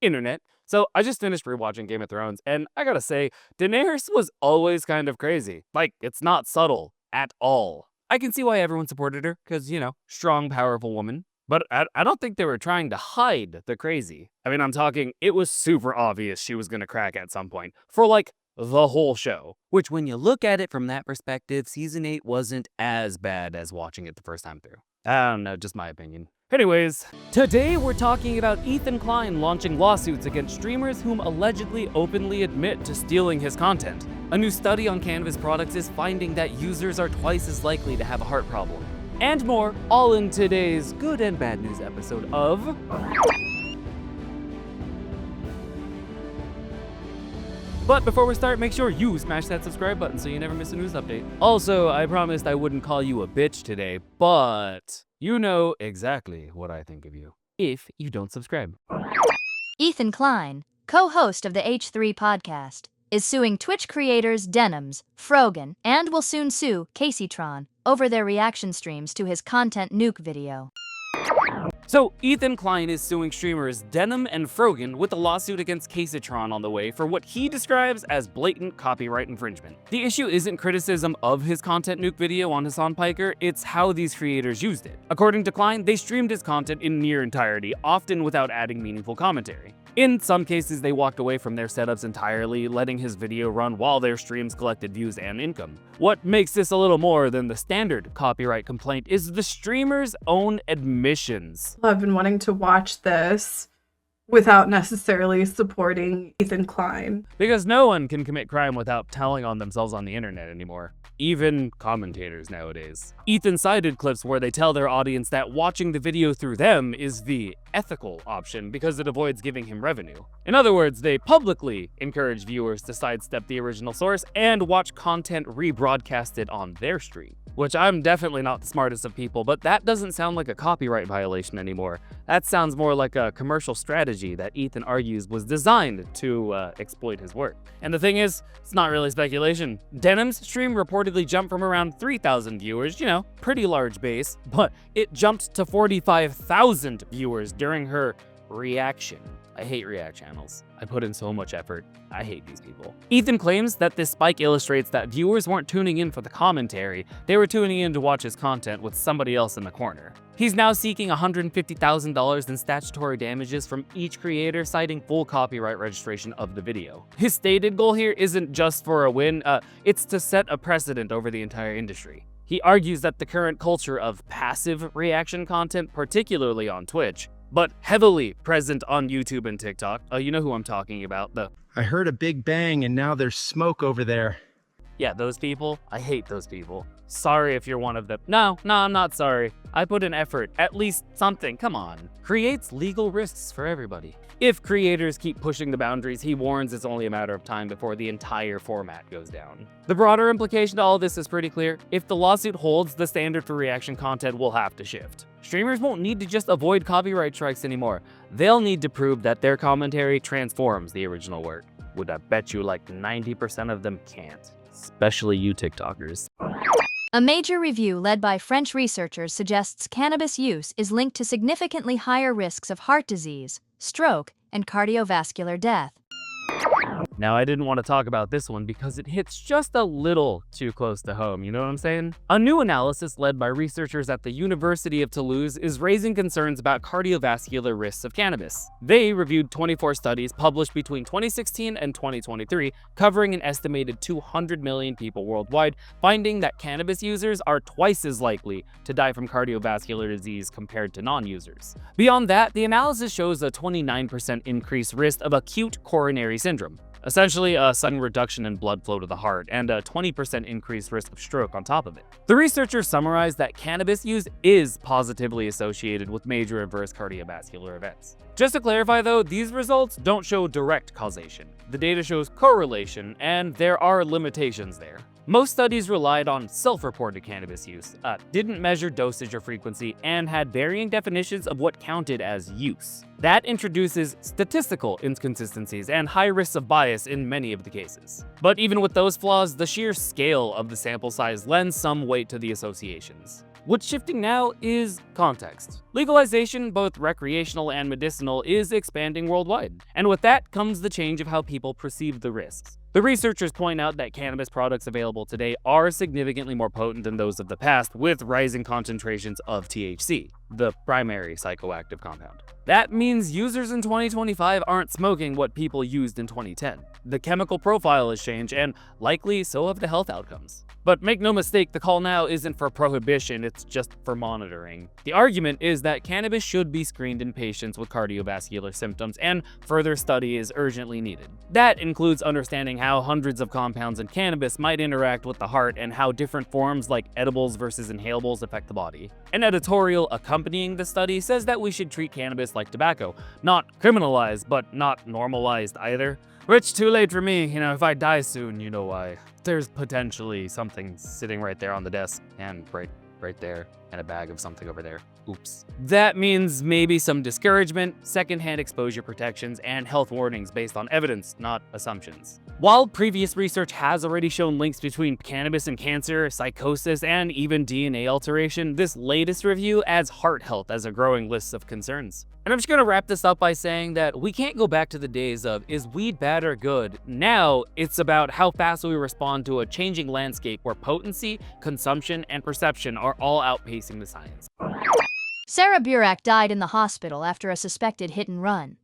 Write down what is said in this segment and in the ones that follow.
internet. So I just finished rewatching Game of Thrones, and I gotta say, Daenerys was always kind of crazy. Like, it's not subtle at all. I can see why everyone supported her, because, strong, powerful woman. But I don't think they were trying to hide the crazy. I mean, I'm talking, it was super obvious she was gonna crack at some point. For like, the whole show. Which, when you look at it from that perspective, Season 8 wasn't as bad as watching it the first time through. I don't know, just my opinion. Anyways, today we're talking about Ethan Klein launching lawsuits against streamers whom allegedly openly admit to stealing his content. A new study on cannabis products is finding that users are twice as likely to have a heart problem. And more, all in today's good and bad news episode of... But before we start, make sure you smash that subscribe button so you never miss a news update. Also, I promised I wouldn't call you a bitch today, but you know exactly what I think of you if you don't subscribe. Ethan Klein, co-host of the H3 podcast, is suing Twitch creators Denims, Frogan, and will soon sue Kaceytron over their reaction streams to his content Nuke video. So, Ethan Klein is suing streamers Denim and Frogan with a lawsuit against Kaceytron on the way for what he describes as blatant copyright infringement. The issue isn't criticism of his content Nuke video on Hassan Piker, it's how these creators used it. According to Klein, they streamed his content in near entirety, often without adding meaningful commentary. In some cases, they walked away from their setups entirely, letting his video run while their streams collected views and income. What makes this a little more than the standard copyright complaint is the streamer's own admissions. I've been wanting to watch this without necessarily supporting Ethan Klein. Because no one can commit crime without telling on themselves on the internet anymore. Even commentators nowadays. Ethan cited clips where they tell their audience that watching the video through them is the ethical option because it avoids giving him revenue. In other words, they publicly encourage viewers to sidestep the original source and watch content rebroadcasted on their stream. Which I'm definitely not the smartest of people, but that doesn't sound like a copyright violation anymore. That sounds more like a commercial strategy that Ethan argues was designed to exploit his work. And the thing is, it's not really speculation. Denim's stream reportedly jumped from around 3,000 viewers, pretty large base, but it jumped to 45,000 viewers during her reaction. I hate react channels. I put in so much effort. I hate these people. Ethan claims that this spike illustrates that viewers weren't tuning in for the commentary, they were tuning in to watch his content with somebody else in the corner. He's now seeking $150,000 in statutory damages from each creator, citing full copyright registration of the video. His stated goal here isn't just for a win, it's to set a precedent over the entire industry. He argues that the current culture of passive reaction content, particularly on Twitch, but heavily present on YouTube and TikTok. You know who I'm talking about, I heard a big bang and now there's smoke over there. Yeah, those people. I hate those people. Sorry if you're one of them. No, I'm not sorry. I put in effort, at least something, come on. Creates legal risks for everybody. If creators keep pushing the boundaries, he warns it's only a matter of time before the entire format goes down. The broader implication to all of this is pretty clear. If the lawsuit holds, the standard for reaction content will have to shift. Streamers won't need to just avoid copyright strikes anymore. They'll need to prove that their commentary transforms the original work. Would I bet you like 90% of them can't. Especially you TikTokers. A major review led by French researchers suggests cannabis use is linked to significantly higher risks of heart disease, stroke, and cardiovascular death. Now, I didn't want to talk about this one because it hits just a little too close to home, you know what I'm saying? A new analysis led by researchers at the University of Toulouse is raising concerns about cardiovascular risks of cannabis. They reviewed 24 studies published between 2016 and 2023, covering an estimated 200 million people worldwide, finding that cannabis users are twice as likely to die from cardiovascular disease compared to non-users. Beyond that, the analysis shows a 29% increased risk of acute coronary syndrome, essentially a sudden reduction in blood flow to the heart, and a 20% increased risk of stroke on top of it. The researchers summarized that cannabis use is positively associated with major adverse cardiovascular events. Just to clarify though, these results don't show direct causation. The data shows correlation, and there are limitations there. Most studies relied on self-reported cannabis use, didn't measure dosage or frequency, and had varying definitions of what counted as use. That introduces statistical inconsistencies and high risks of bias in many of the cases. But even with those flaws, the sheer scale of the sample size lends some weight to the associations. What's shifting now is context. Legalization, both recreational and medicinal, is expanding worldwide, and with that comes the change of how people perceive the risks. The researchers point out that cannabis products available today are significantly more potent than those of the past, with rising concentrations of THC, the primary psychoactive compound. That means users in 2025 aren't smoking what people used in 2010. The chemical profile has changed, and likely so have the health outcomes. But make no mistake, the call now isn't for prohibition, it's just for monitoring. The argument is that cannabis should be screened in patients with cardiovascular symptoms, and further study is urgently needed. That includes understanding how hundreds of compounds in cannabis might interact with the heart and how different forms like edibles versus inhalables affect the body. An editorial accompanying the study says that we should treat cannabis like tobacco, not criminalized, but not normalized either. Which, too late for me, if I die soon, you know why. There's potentially something sitting right there on the desk, and right there, and a bag of something over there. Oops. That means maybe some discouragement, secondhand exposure protections, and health warnings based on evidence, not assumptions. While previous research has already shown links between cannabis and cancer, psychosis, and even DNA alteration, this latest review adds heart health as a growing list of concerns. And I'm just gonna wrap this up by saying that we can't go back to the days of, is weed bad or good? Now, it's about how fast we respond to a changing landscape where potency, consumption, and perception are all outpacing the science. Sara Burack died in the hospital after a suspected hit and run.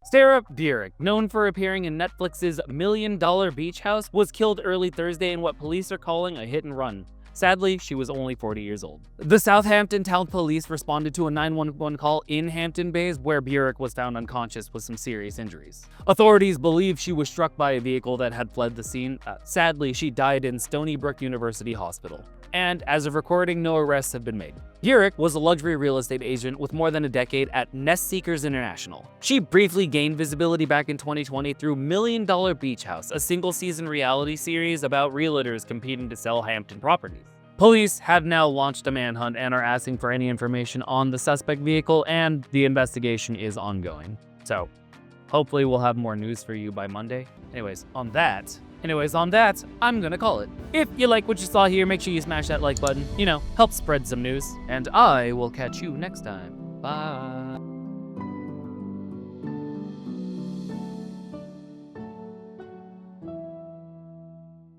Sara Burack, known for appearing in Netflix's $1 Million Beach House, was killed early Thursday in what police are calling a hit and run. Sadly, she was only 40 years old. The Southampton Town Police responded to a 911 call in Hampton Bays where Burack was found unconscious with some serious injuries. Authorities believe she was struck by a vehicle that had fled the scene. Sadly, she died in Stony Brook University Hospital. And as of recording, no arrests have been made. Burack was a luxury real estate agent with more than a decade at Nest Seekers International. She briefly gained visibility back in 2020 through $1 Million Beach House, a single-season reality series about realtors competing to sell Hampton properties. Police have now launched a manhunt and are asking for any information on the suspect vehicle, and the investigation is ongoing. So, hopefully we'll have more news for you by Monday. Anyways, on that, I'm gonna call it. If you like what you saw here, make sure you smash that like button. Help spread some news. And I will catch you next time. Bye.